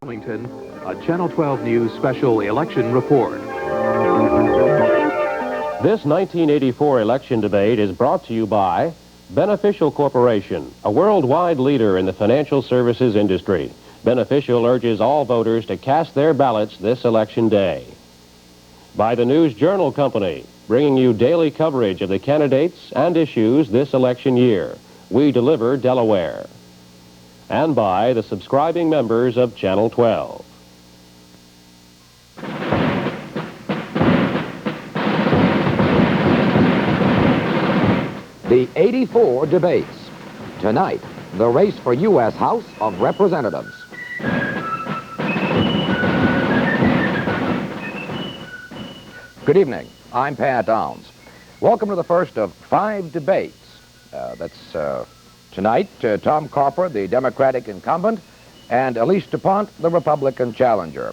Wilmington, a Channel 12 News special election report. This 1984 election debate is brought to you by Beneficial Corporation, a worldwide leader in the financial services industry. Beneficial urges all voters to cast their ballots this election day. By the News Journal Company, bringing you daily coverage of the candidates and issues this election year. We deliver Delaware. And by the subscribing members of Channel 12. The 84 debates. Tonight, the race for U.S. House of Representatives. Good evening. I'm Pat Downs. Welcome to the first of 5 debates. Tonight, Tom Carper, the Democratic incumbent, and Elise du Pont, the Republican challenger.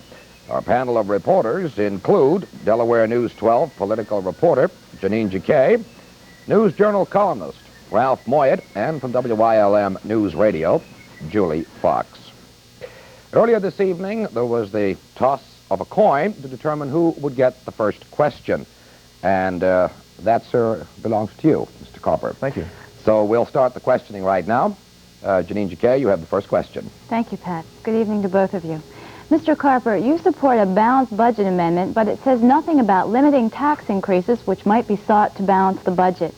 Our panel of reporters include Delaware News 12 political reporter Janine Jacquet, News Journal columnist Ralph Moyet, and from WYLM News Radio, Julie Fox. Earlier this evening, there was the toss of a coin to determine who would get the first question. And that, sir, belongs to you, Mr. Carper. Thank you. So we'll start the questioning right now. Janine Jacquet, you have the first question. Thank you, Pat. Good evening to both of you. Mr. Carper, you support a balanced budget amendment, but it says nothing about limiting tax increases which might be sought to balance the budget.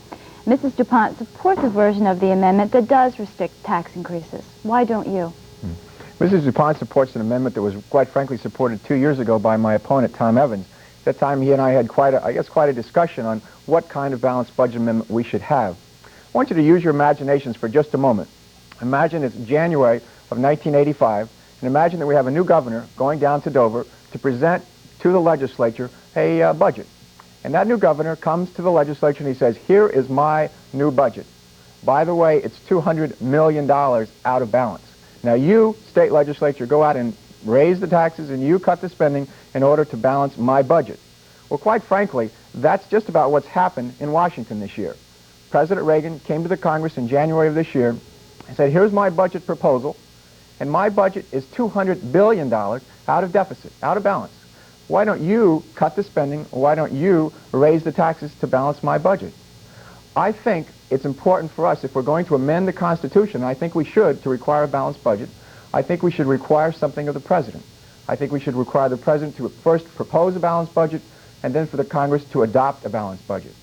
Mrs. du Pont supports a version of the amendment that does restrict tax increases. Why don't you? Mrs. du Pont supports an amendment that was, quite frankly, supported 2 years ago by my opponent, Tom Evans. At that time, he and I had quite a discussion on what kind of balanced budget amendment we should have. I want you to use your imaginations for just a moment. Imagine it's January of 1985, and imagine that we have a new governor going down to Dover to present to the legislature a budget. And that new governor comes to the legislature and he says, here is my new budget. By the way, it's $200 million out of balance. Now you, state legislature, go out and raise the taxes and you cut the spending in order to balance my budget. Well, quite frankly, that's just about what's happened in Washington this year. President Reagan came to the Congress in January of this year and said, here's my budget proposal, and my budget is $200 billion out of deficit, out of balance. Why don't you cut the spending? Why don't you raise the taxes to balance my budget? I think it's important for us, if we're going to amend the Constitution, and I think we should, to require a balanced budget, I think we should require something of the President. I think we should require the President to first propose a balanced budget, and then for the Congress to adopt a balanced budget.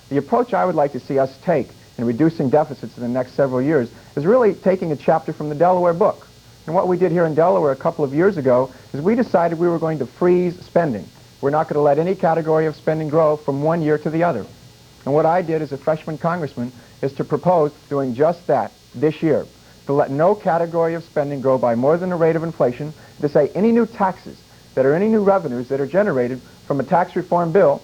The approach I would like to see us take in reducing deficits in the next several years is really taking a chapter from the Delaware book. And what we did here in Delaware a couple of years ago is we decided we were going to freeze spending. We're not going to let any category of spending grow from one year to the other. And what I did as a freshman congressman is to propose doing just that this year, to let no category of spending grow by more than the rate of inflation, to say any new taxes that are any new revenues that are generated from a tax reform bill,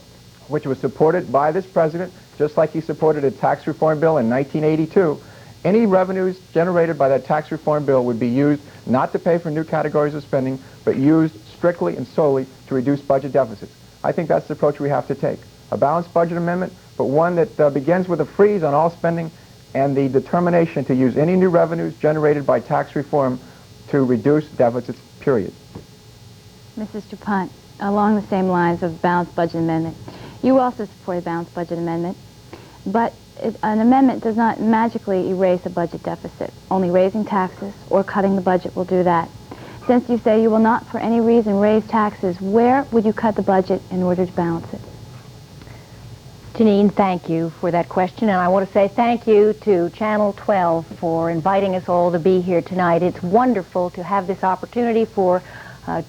which was supported by this president, just like he supported a tax reform bill in 1982, any revenues generated by that tax reform bill would be used not to pay for new categories of spending, but used strictly and solely to reduce budget deficits. I think that's the approach we have to take. A balanced budget amendment, but one that begins with a freeze on all spending and the determination to use any new revenues generated by tax reform to reduce deficits, period. Mrs. du Pont, along the same lines of balanced budget amendment, you also support a balanced budget amendment, but an amendment does not magically erase a budget deficit. Only raising taxes or cutting the budget will do that. Since you say you will not for any reason raise taxes, where would you cut the budget in order to balance it? Janine, thank you for that question, and I want to say thank you to Channel 12 for inviting us all to be here tonight. It's wonderful to have this opportunity for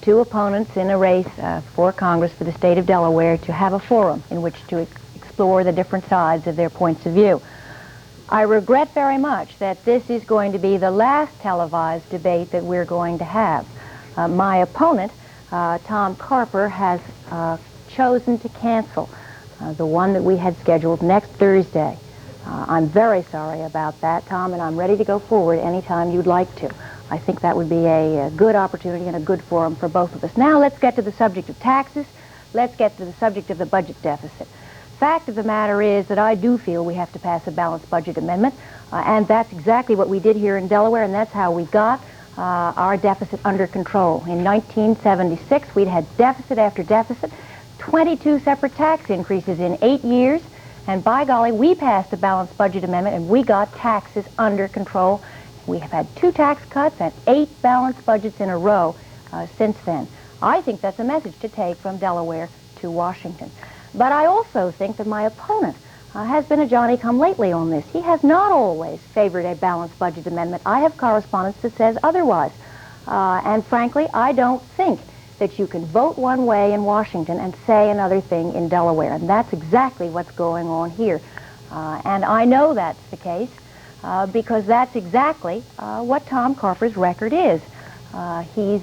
two opponents in a race for Congress for the state of Delaware to have a forum in which to explore the different sides of their points of view. I regret very much that this is going to be the last televised debate that we're going to have. My opponent, Tom Carper, has chosen to cancel the one that we had scheduled next Thursday. I'm very sorry about that, Tom, and I'm ready to go forward anytime you'd like to. I think that would be a good opportunity and a good forum for both of us. Now let's get to the subject of taxes. Let's get to the subject of the budget deficit. Fact of the matter is that I do feel we have to pass a balanced budget amendment, and that's exactly what we did here in Delaware, and that's how we got our deficit under control. In 1976, we'd had deficit after deficit, 22 separate tax increases in 8 years, and by golly, we passed a balanced budget amendment and we got taxes under control. We have had 2 tax cuts and 8 balanced budgets in a row since then. I think that's a message to take from Delaware to Washington. But I also think that my opponent has been a Johnny-come-lately on this. He has not always favored a balanced budget amendment. I have correspondence that says otherwise. And frankly, I don't think that you can vote one way in Washington and say another thing in Delaware. And that's exactly what's going on here. And I know that's the case because that's exactly what Tom Carper's record is. He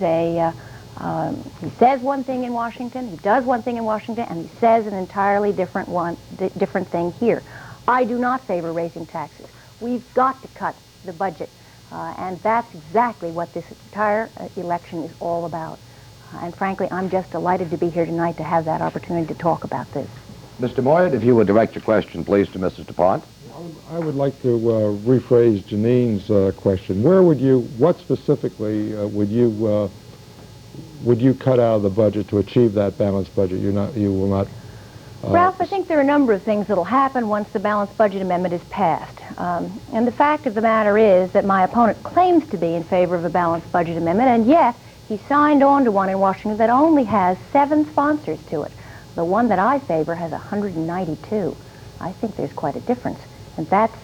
says one thing in Washington, he does one thing in Washington, and he says an entirely different thing here. I do not favor raising taxes. We've got to cut the budget, and that's exactly what this entire election is all about. And frankly, I'm just delighted to be here tonight to have that opportunity to talk about this. Mr. Moyet, if you would direct your question, please, to Mrs. DuPont. I would like to rephrase Janine's question. What specifically would you cut out of the budget to achieve that balanced budget? You will not... Ralph, I think there are a number of things that will happen once the balanced budget amendment is passed. And the fact of the matter is that my opponent claims to be in favor of a balanced budget amendment, and yet he signed on to one in Washington that only has 7 sponsors to it. The one that I favor has 192. I think there's quite a difference. And that's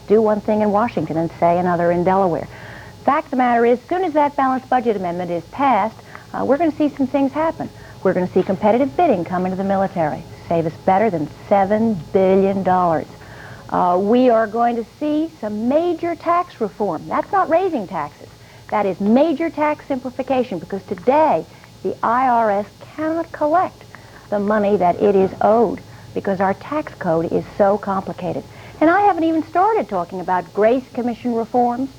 do one thing in Washington and say another in Delaware. Fact of the matter is, as soon as that balanced budget amendment is passed, we're going to see some things happen. We're going to see competitive bidding come into the military, save us better than $7 billion. We are going to see some major tax reform. That's not raising taxes. That is major tax simplification, because today the IRS cannot collect the money that it is owed because our tax code is so complicated. And I haven't even started talking about Grace Commission reforms,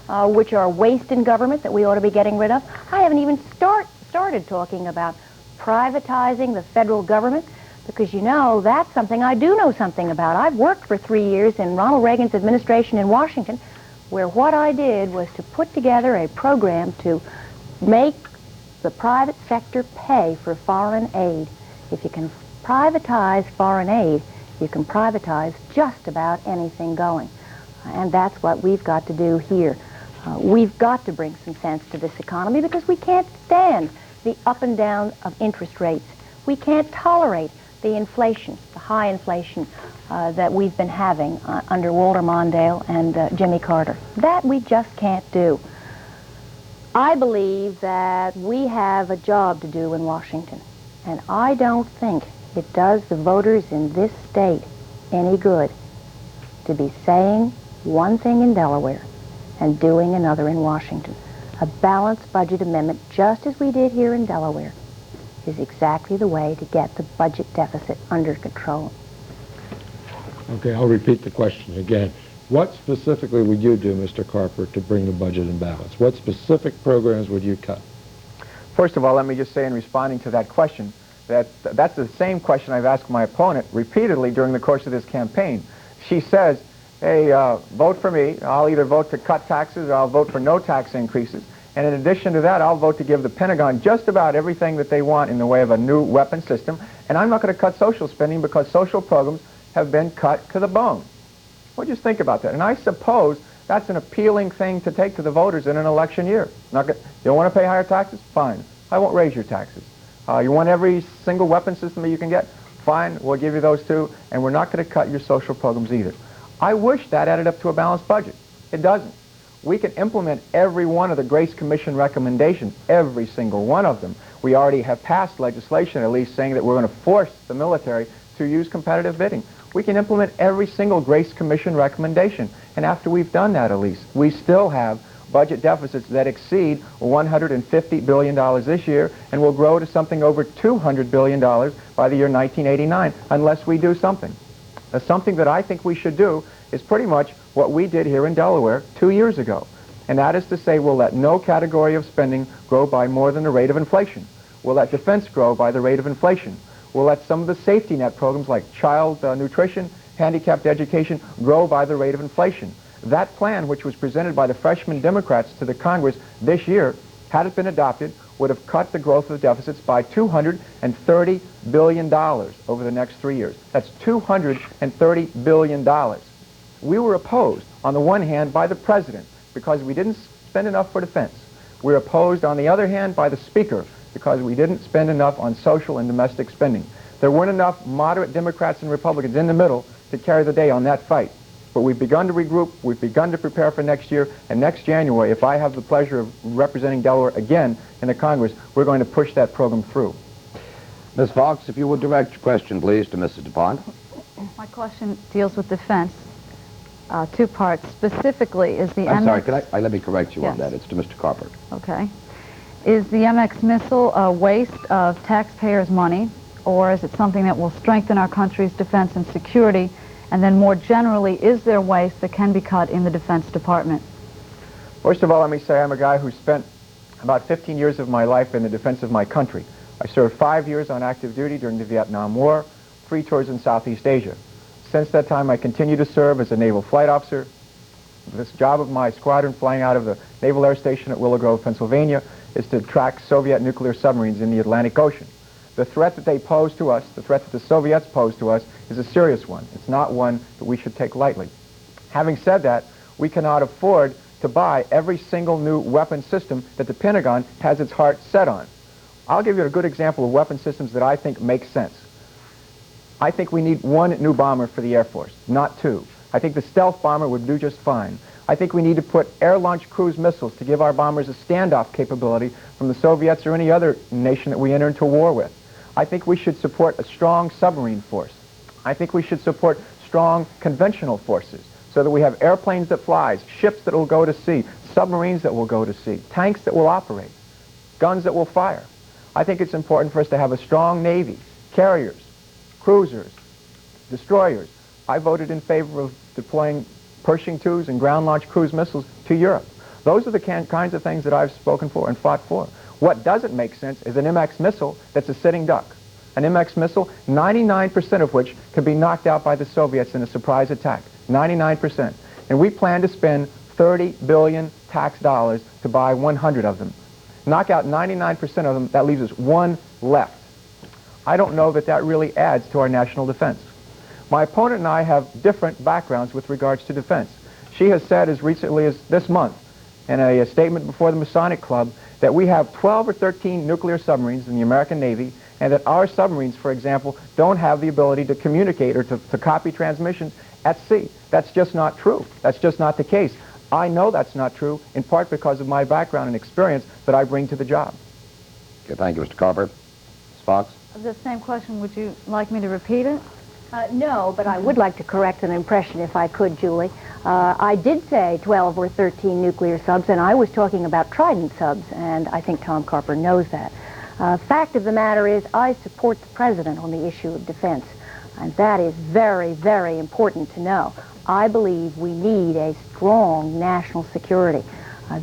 which are waste in government that we ought to be getting rid of. I haven't even started talking about privatizing the federal government, because you know, that's something I do know something about. I've worked for 3 years in Ronald Reagan's administration in Washington, where what I did was to put together a program to make the private sector pay for foreign aid. If you can privatize foreign aid, you can privatize just about anything going. And that's what we've got to do here. We've got to bring some sense to this economy, because we can't stand the up and down of interest rates. We can't tolerate the inflation, the high inflation that we've been having under Walter Mondale and Jimmy Carter. That we just can't do. I believe that we have a job to do in Washington, and I don't think it does the voters in this state any good to be saying one thing in Delaware and doing another in Washington. A balanced budget amendment, just as we did here in Delaware, is exactly the way to get the budget deficit under control. Okay, I'll repeat the question again. What specifically would you do, Mr. Carper, to bring the budget in balance? What specific programs would you cut? First of all, let me just say in responding to that question, that's the same question I've asked my opponent repeatedly during the course of this campaign. She says, hey, vote for me. I'll either vote to cut taxes or I'll vote for no tax increases. And in addition to that, I'll vote to give the Pentagon just about everything that they want in the way of a new weapon system. And I'm not going to cut social spending, because social programs have been cut to the bone. Well, just think about that. And I suppose that's an appealing thing to take to the voters in an election year. You don't want to pay higher taxes? Fine. I won't raise your taxes. You want every single weapon system that you can get? Fine, we'll give you those too. And we're not going to cut your social programs either. I wish that added up to a balanced budget. It doesn't. We can implement every one of the Grace Commission recommendations, every single one of them. We already have passed legislation, at least, saying that we're going to force the military to use competitive bidding. We can implement every single Grace Commission recommendation. And after we've done that, Elise, we still have budget deficits that exceed $150 billion this year and will grow to something over $200 billion by the year 1989, unless we do something. Something that I think we should do is pretty much what we did here in Delaware 2 years ago. And that is to say, we'll let no category of spending grow by more than the rate of inflation. We'll let defense grow by the rate of inflation. We'll let some of the safety net programs like child nutrition, handicapped education grow by the rate of inflation. That plan, which was presented by the freshman Democrats to the Congress this year, had it been adopted, would have cut the growth of the deficits by $230 billion over the next 3 years. That's $230 billion. We were opposed, on the one hand, by the President, because we didn't spend enough for defense. We were opposed, on the other hand, by the Speaker, because we didn't spend enough on social and domestic spending. There weren't enough moderate Democrats and Republicans in the middle to carry the day on that fight. But we've begun to regroup, we've begun to prepare for next year, and next January, if I have the pleasure of representing Delaware again in the Congress, we're going to push that program through. Ms. Fox, if you would direct your question, please, to Mrs. DuPont. My question deals with defense. Two parts. Specifically, is the I'm MX... sorry, let me correct you on Yes. that. It's to Mr. Carper. Okay. Is the MX missile a waste of taxpayers' money, or is it something that will strengthen our country's defense and security? And then more generally, is there waste that can be cut in the Defense Department? First of all, let me say I'm a guy who spent about 15 years of my life in the defense of my country. I served 5 years on active duty during the Vietnam War, 3 tours in Southeast Asia. Since that time, I continue to serve as a naval flight officer. This job of my squadron flying out of the Naval Air Station at Willow Grove, Pennsylvania, is to track Soviet nuclear submarines in the Atlantic Ocean. The threat that they pose to us, the threat that the Soviets pose to us, is a serious one. It's not one that we should take lightly. Having said that, we cannot afford to buy every single new weapon system that the Pentagon has its heart set on. I'll give you a good example of weapon systems that I think make sense. I think we need 1 new bomber for the Air Force, not 2. I think the stealth bomber would do just fine. I think we need to put air-launched cruise missiles to give our bombers a standoff capability from the Soviets or any other nation that we enter into war with. I think we should support a strong submarine force. I think we should support strong conventional forces so that we have airplanes that fly, ships that will go to sea, submarines that will go to sea, tanks that will operate, guns that will fire. I think it's important for us to have a strong Navy, carriers, cruisers, destroyers. I voted in favor of deploying Pershing IIs and ground-launched cruise missiles to Europe. Those are the kinds of things that I've spoken for and fought for. What doesn't make sense is an MX missile that's a sitting duck. An MX missile, 99% of which could be knocked out by the Soviets in a surprise attack. 99%. And we plan to spend 30 billion tax dollars to buy 100 of them. Knock out 99% of them, that leaves us 1 left. I don't know that that really adds to our national defense. My opponent and I have different backgrounds with regards to defense. She has said as recently as this month in a statement before the Masonic Club that we have 12 or 13 nuclear submarines in the American Navy, and that our submarines, for example, don't have the ability to communicate or to copy transmissions at sea. That's just not true. That's just not the case. I know that's not true, in part because of my background and experience that I bring to the job. Okay, thank you, Mr. Carper. Ms. Fox? The same question, would you like me to repeat it? No, but I would like to correct an impression if I could, Julie. I did say 12 or 13 nuclear subs, and I was talking about Trident subs, and I think Tom Carper knows that. Fact of the matter is, I support the President on the issue of defense, and that is very, very important to know. I believe we need a strong national security.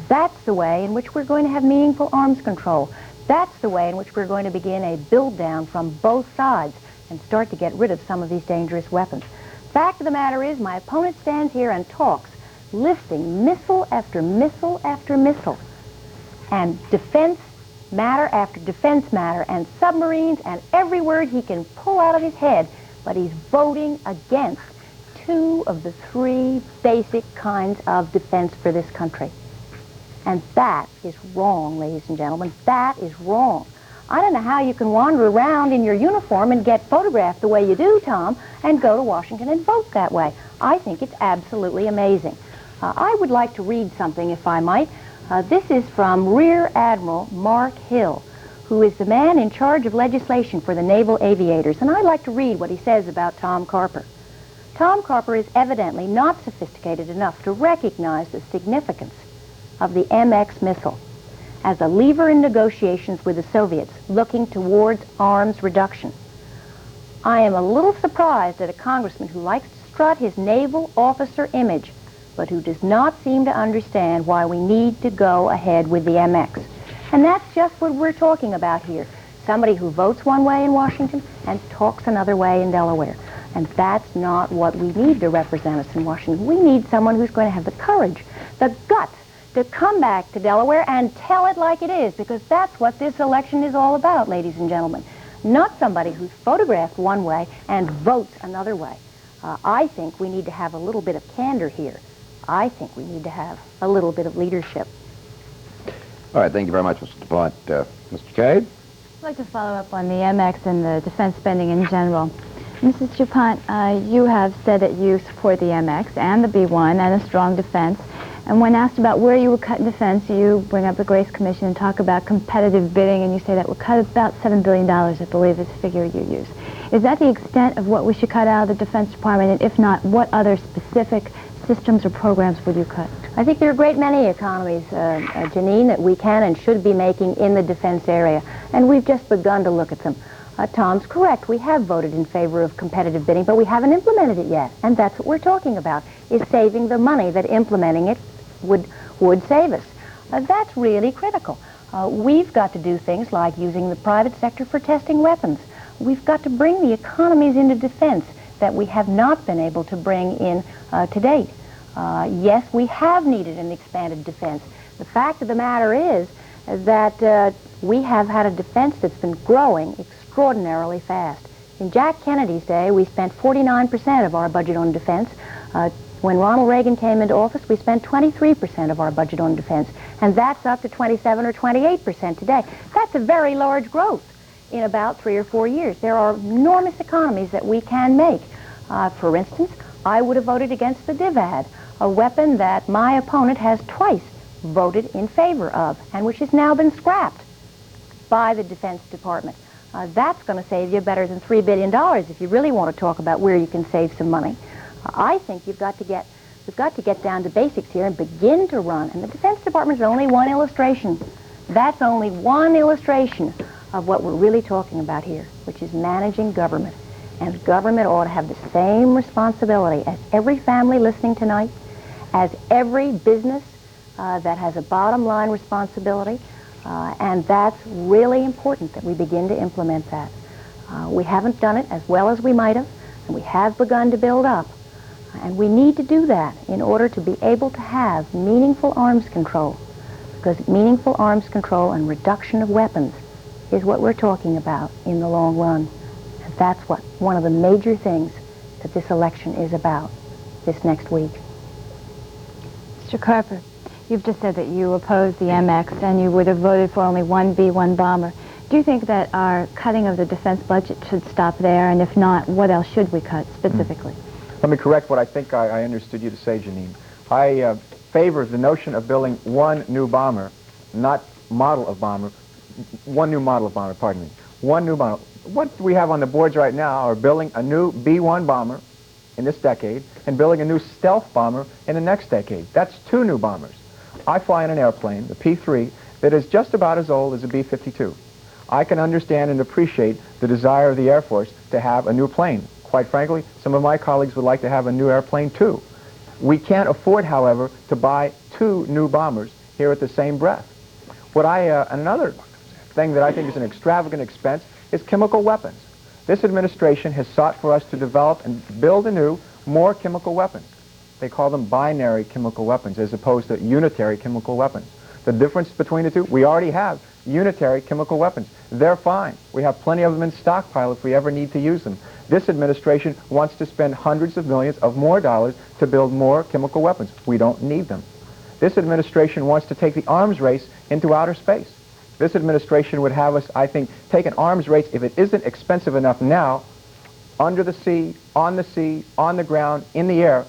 That's the way in which we're going to have meaningful arms control. That's the way in which we're going to begin a build-down from both sides and start to get rid of some of these dangerous weapons. Fact of the matter is, my opponent stands here and talks, listing missile after missile after missile, and defense matter after defense matter, and submarines, and every word he can pull out of his head, but he's voting against 2 of the 3 basic kinds of defense for this country. And that is wrong, ladies and gentlemen. That is wrong. I don't know how you can wander around in your uniform and get photographed the way you do, Tom, and go to Washington and vote that way. I think it's absolutely amazing. I would like to read something, if I might. This is from Rear Admiral Mark Hill, who is the man in charge of legislation for the naval aviators. And I'd like to read what he says about Tom Carper. Tom Carper is evidently not sophisticated enough to recognize the significance of the MX missile as a lever in negotiations with the Soviets looking towards arms reduction. I am a little surprised at a congressman who likes to strut his naval officer image, but who does not seem to understand why we need to go ahead with the MX. And that's just what we're talking about here. Somebody who votes one way in Washington and talks another way in Delaware. And that's not what we need to represent us in Washington. We need someone who's going to have the courage, the guts, to come back to Delaware and tell it like it is, because that's what this election is all about, ladies and gentlemen. Not somebody who's photographed one way and votes another way. I think we need to have a little bit of candor here. I think we need to have a little bit of leadership. All right, thank you very much, Mr. DuPont. Mr. Cade? I'd like to follow up on the MX and the defense spending in general. Mrs. DuPont, you have said that you support the MX and the B-1 and a strong defense. And when asked about where you would cut in defense, you bring up the Grace Commission and talk about competitive bidding, and you say that would cut about $7 billion, I believe is the figure you use. Is that the extent of what we should cut out of the Defense Department? And if not, what other specific systems or programs would you cut? I think there are a great many economies, Janine, that we can and should be making in the defense area, and we've just begun to look at them. Tom's correct. We have voted in favor of competitive bidding, but we haven't implemented it yet, and that's what we're talking about, is saving the money that implementing it would save us. That's really critical. We've got to do things like using the private sector for testing weapons. We've got to bring the economies into defense that we have not been able to bring in to date. Yes, we have needed an expanded defense. The fact of the matter is that we have had a defense that's been growing extraordinarily fast. In Jack Kennedy's day, we spent 49% of our budget on defense. When Ronald Reagan came into office, we spent 23% of our budget on defense, and that's up to 27 or 28% today. That's a very large growth in about 3 or 4 years. There are enormous economies that we can make. For instance, I would have voted against the DIVAD, a weapon that my opponent has twice voted in favor of, and which has now been scrapped by the Defense Department. That's going to save you better than $3 billion if you really want to talk about where you can save some money. I think we've got to get down to basics here and begin to run. And the Defense Department is only one illustration. That's only one illustration of what we're really talking about here, which is managing government. And government ought to have the same responsibility as every family listening tonight, as every business that has a bottom line responsibility. And that's really important that we begin to implement that. We haven't done it as well as we might have, and we have begun to build up. And we need to do that in order to be able to have meaningful arms control, because meaningful arms control and reduction of weapons is what we're talking about in the long run. And that's what one of the major things that this election is about this next week. Mr. Carper, you've just said that you oppose the MX and you would have voted for only one B-1 bomber. Do you think that our cutting of the defense budget should stop there? And if not, what else should we cut specifically? Let me correct what I think I understood you to say, Janine. I favor the notion of building one new bomber, not model of bomber, one new model of bomber, pardon me. One new model. What we have on the boards right now are building a new B-1 bomber in this decade and building a new stealth bomber in the next decade. That's 2 new bombers. I fly in an airplane, the P-3, that is just about as old as a B-52. I can understand and appreciate the desire of the Air Force to have a new plane. Quite frankly, some of my colleagues would like to have a new airplane too. We can't afford, however, to buy 2 new bombers here at the same breath. Another thing that I think is an extravagant expense is chemical weapons. This administration has sought for us to develop and build anew more chemical weapons. They call them binary chemical weapons as opposed to unitary chemical weapons. The difference between the two, we already have unitary chemical weapons. They're fine. We have plenty of them in stockpile if we ever need to use them. This administration wants to spend hundreds of millions of more dollars to build more chemical weapons. We don't need them. This administration wants to take the arms race into outer space. This administration would have us, I think, take an arms race, if it isn't expensive enough now, under the sea, on the ground, in the air.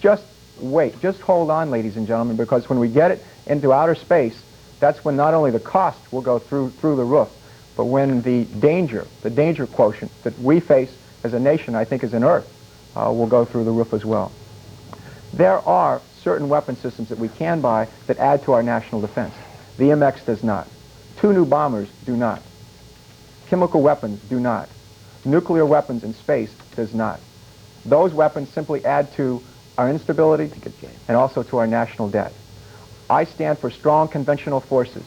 Just wait. Just hold on, ladies and gentlemen, because when we get it into outer space, that's when not only the cost will go through the roof, but when the danger quotient that we face as a nation, I think as an Earth, will go through the roof as well. There are certain weapon systems that we can buy that add to our national defense. The MX does not. 2 new bombers do not. Chemical weapons do not. Nuclear weapons in space does not. Those weapons simply add to our instability and also to our national debt. I stand for strong conventional forces.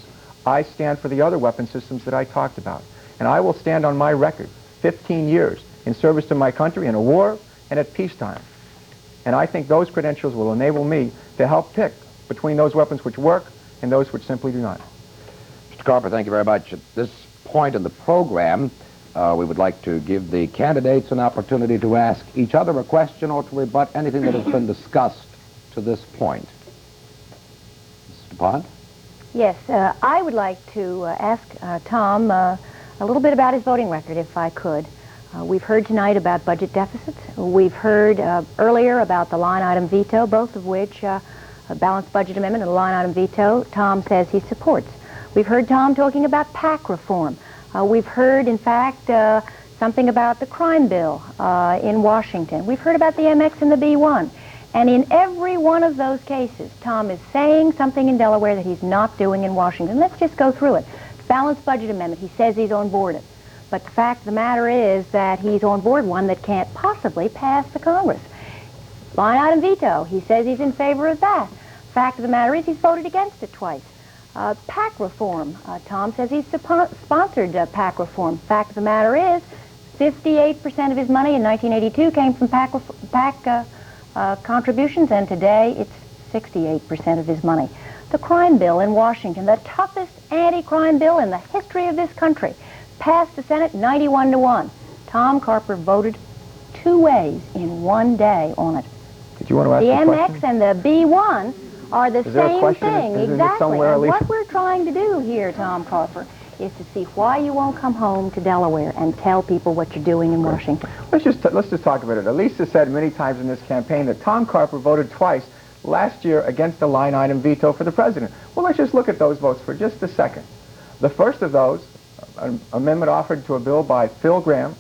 I stand for the other weapon systems that I talked about. And I will stand on my record, 15 years, in service to my country in a war and at peacetime. And I think those credentials will enable me to help pick between those weapons which work and those which simply do not. Mr. Carper, thank you very much. At this point in the program, we would like to give the candidates an opportunity to ask each other a question or to rebut anything that has been discussed to this point. Mrs. DuPont? Yes, I would like to ask Tom a little bit about his voting record, if I could. We've heard tonight about budget deficits. We've heard earlier about the line item veto, both of which, a balanced budget amendment and a line item veto, Tom says he supports. We've heard Tom talking about PAC reform. We've heard, in fact, something about the crime bill in Washington. We've heard about the MX and the B1. And in every one of those cases, Tom is saying something in Delaware that he's not doing in Washington. Let's just go through it. Balanced budget amendment, he says he's on board it. But the fact of the matter is that he's on board one that can't possibly pass the Congress. Line item veto, he says he's in favor of that. Fact of the matter is he's voted against it twice. PAC reform, Tom says he's sponsored PAC reform. Fact of the matter is 58% of his money in 1982 came from PAC contributions, and today it's 68% of his money. The crime bill in Washington, the toughest anti-crime bill in the history of this country, passed the Senate 91-1. Tom Carper voted 2 ways in 1 day on it. Did you want to ask the a MX and the B1 are the same thing, Isn't it exactly. somewhere, And Elise? what we're trying to do here, Tom Carper, is to see why you won't come home to Delaware and tell people what you're doing in Washington. Let's just talk about it. Elise has said many times in this campaign that Tom Carper voted twice last year against the line item veto for the president. Well, let's just look at those votes for just a second. The first of those, an amendment offered to a bill by Phil Graham,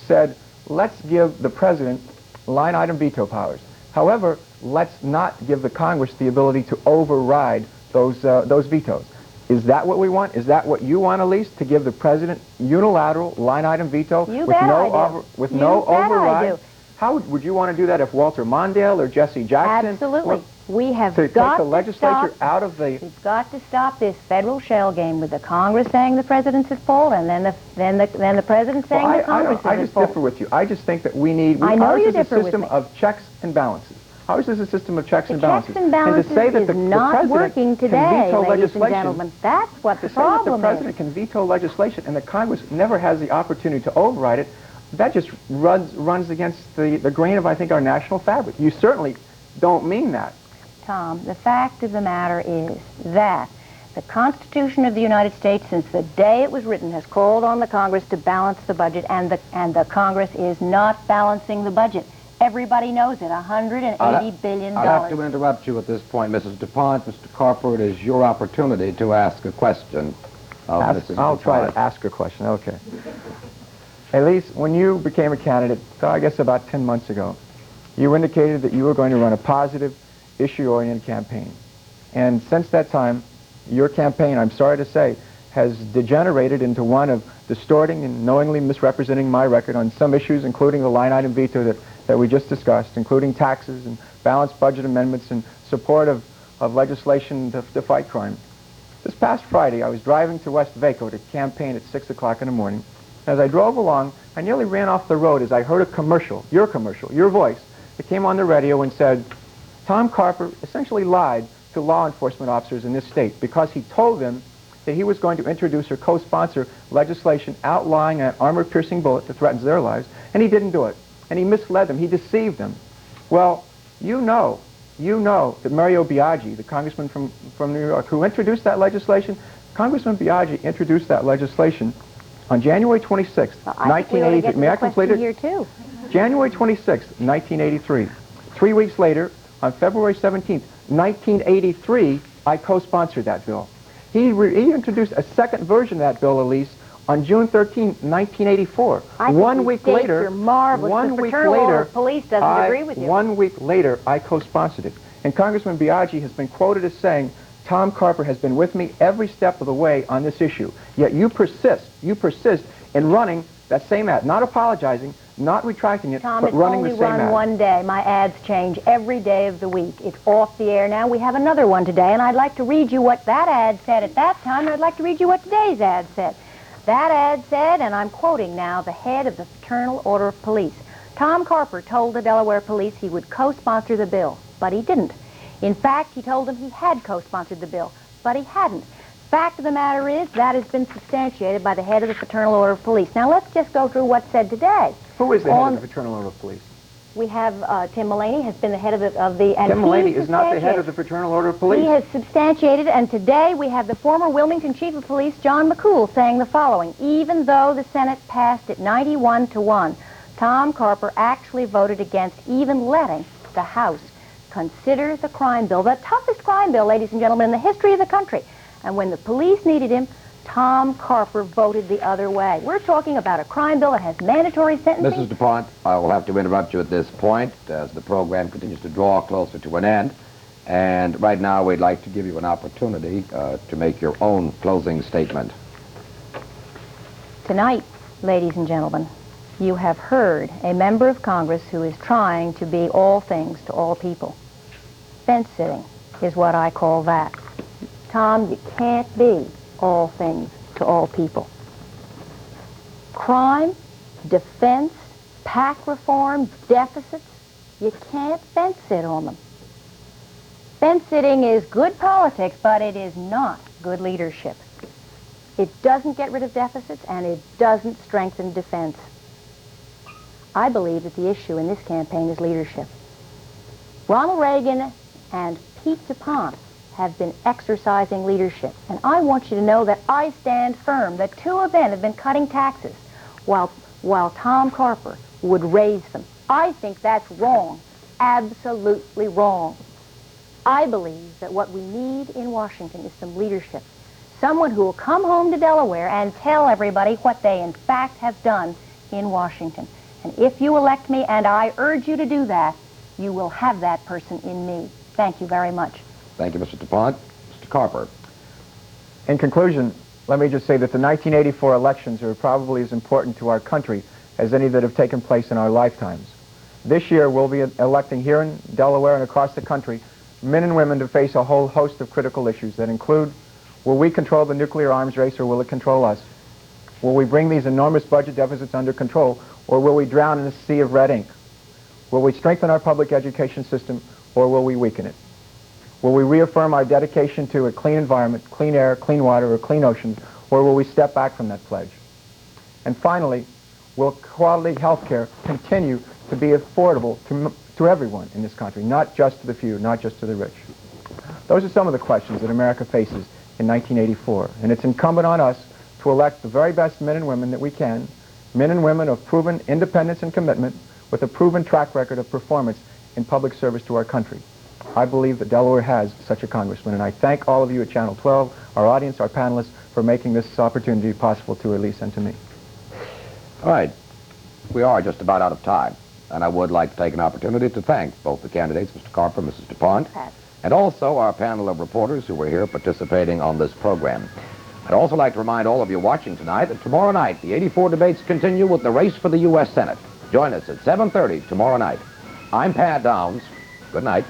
said, let's give the president line item veto powers. However, let's not give the Congress the ability to override those vetoes. Is that what we want? Is that what you want, Elise, to give the president unilateral line item veto with no override? How would you want to do that if Walter Mondale or Jesse Jackson? Absolutely. We have to got take the to legislature stop, out of the... We've got to stop this federal shell game with the Congress saying the president's at fault and then the president saying the Congress is I at just fault. differ with you. I just think that we need... I know ours you is differ a with system me. of checks and balances. Ours is a system of checks and balances. Checks and balances to say that is the not president working can today, veto ladies and legislation, gentlemen. That's what the to say that the problem president is. can veto legislation and the Congress never has the opportunity to override it, that just runs against the grain of, I think, our national fabric. You certainly don't mean that. Tom, the fact of the matter is that the Constitution of the United States, since the day it was written, has called on the Congress to balance the budget, and the Congress is not balancing the budget. Everybody knows it, $180 billion. I'll have to interrupt you at this point, Mrs. DuPont. Mr. Carper, it is your opportunity to ask a question of Mrs. I'll DuPont. try to ask a question. Okay. Elise, when you became a candidate, I guess about 10 months ago, you indicated that you were going to run a positive, issue-oriented campaign. And since that time, your campaign, I'm sorry to say, has degenerated into one of distorting and knowingly misrepresenting my record on some issues, including the line item veto that we just discussed, including taxes and balanced budget amendments and support of legislation to fight crime. This past Friday, I was driving to West Vaco to campaign at 6 o'clock in the morning. As I drove along, I nearly ran off the road as I heard a commercial, your voice, that came on the radio and said, Tom Carper essentially lied to law enforcement officers in this state because he told them that he was going to introduce or co-sponsor legislation outlawing an armor-piercing bullet that threatens their lives, and he didn't do it. And he misled them. He deceived them. Well, you know that Mario Biaggi, the congressman from New York, who introduced that legislation, Congressman Biaggi introduced that legislation on January 26, 1983. May I complete it? Here too. January 26, 1983. 3 weeks later, on February 17, 1983, I co-sponsored that bill. He introduced a second version of that bill, Elise, on June 13, 1984. One week later, police doesn't agree with you. 1 week later, I co-sponsored it. And Congressman Biaggi has been quoted as saying, Tom Carper has been with me every step of the way on this issue. Yet you persist in running that same ad, not apologizing, not retracting it, Tom, but running the same ad. Tom, it's only run 1 day. My ads change every day of the week. It's off the air now. We have another one today, and I'd like to read you what that ad said at that time, and I'd like to read you what today's ad said. That ad said, and I'm quoting now, the head of the Fraternal Order of Police. Tom Carper told the Delaware police he would co-sponsor the bill, but he didn't. In fact, he told them he had co-sponsored the bill, but he hadn't. Fact of the matter is, that has been substantiated by the head of the Fraternal Order of Police. Now, let's just go through what's said today. Who is the head of the Fraternal Order of Police? We have Tim Mullaney has been the head of the and Tim Mullaney is not the head of the Fraternal Order of Police. He has substantiated, and today we have the former Wilmington Chief of Police, John McCool, saying the following: even though the Senate passed it 91-1, Tom Carper actually voted against even letting the House consider the crime bill, the toughest crime bill, ladies and gentlemen, in the history of the country. And when the police needed him, Tom Carper voted the other way. We're talking about a crime bill that has mandatory sentencing. Mrs. DuPont, I will have to interrupt you at this point as the program continues to draw closer to an end. And right now we'd like to give you an opportunity to make your own closing statement. Tonight, ladies and gentlemen, you have heard a member of Congress who is trying to be all things to all people. Fence sitting is what I call that. Tom, you can't be all things to all people. Crime, defense, PAC reform, deficits, you can't fence sit on them. Fence sitting is good politics, but it is not good leadership. It doesn't get rid of deficits, and it doesn't strengthen defense. I believe that the issue in this campaign is leadership. Ronald Reagan and Pete DuPont have been exercising leadership. And I want you to know that I stand firm that two of them have been cutting taxes while Tom Carper would raise them. I think that's wrong, absolutely wrong. I believe that what we need in Washington is some leadership. Someone who will come home to Delaware and tell everybody what they in fact have done in Washington. And if you elect me, and I urge you to do that, you will have that person in me. Thank you very much. Thank you, Mr. DuPont. Mr. Carper. In conclusion, let me just say that the 1984 elections are probably as important to our country as any that have taken place in our lifetimes. This year, we'll be electing here in Delaware and across the country men and women to face a whole host of critical issues that include, will we control the nuclear arms race or will it control us? Will we bring these enormous budget deficits under control or will we drown in a sea of red ink? Will we strengthen our public education system or will we weaken it? Will we reaffirm our dedication to a clean environment, clean air, clean water, or clean oceans, or will we step back from that pledge? And finally, will quality health care continue to be affordable to everyone in this country, not just to the few, not just to the rich? Those are some of the questions that America faces in 1984, and it's incumbent on us to elect the very best men and women that we can, men and women of proven independence and commitment with a proven track record of performance in public service to our country. I believe that Delaware has such a congressman, and I thank all of you at Channel 12, our audience, our panelists, for making this opportunity possible to Elise and to me. All right. We are just about out of time, and I would like to take an opportunity to thank both the candidates, Mr. Carper and Mrs. DuPont, and also our panel of reporters who were here participating on this program. I'd also like to remind all of you watching tonight that tomorrow night, the 84 debates continue with the race for the U.S. Senate. Join us at 7:30 tomorrow night. I'm Pat Downs. Good night.